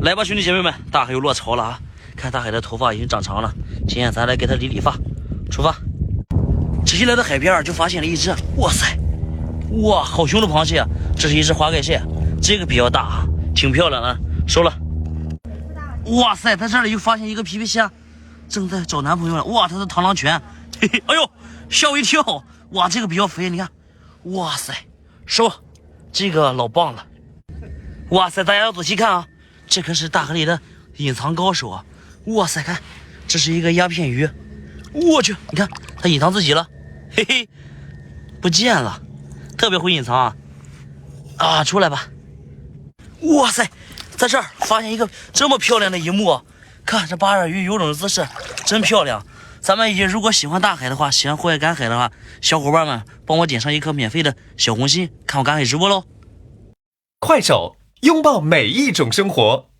来吧，兄弟姐妹们，大海又落潮了啊！看大海的头发已经长长了，今天咱来给他理理发。出发！直接来到海边就发现了一只，哇塞，哇，好凶的螃蟹啊！这是一只花盖蟹，这个比较大啊，挺漂亮的，收了。哇塞，在这里又发现一个皮皮虾，正在找男朋友了。哇，它是螳螂拳，嘿嘿，哎呦，吓我一跳！哇，这个比较肥，你看，哇塞，收，这个老棒了。哇塞，大家要仔细看啊，这可是大海里的隐藏高手啊！哇塞，看，这是一个鸦片鱼，我去，你看它隐藏自己了，嘿嘿，不见了，特别会隐藏啊！啊，出来吧！哇塞，在这儿发现一个这么漂亮的一幕啊，看这八爪鱼游泳的姿势真漂亮。咱们如果喜欢大海的话，喜欢户外赶海的话，小伙伴们帮我点上一颗免费的小红心，看我赶海直播喽！快手，拥抱每一种生活。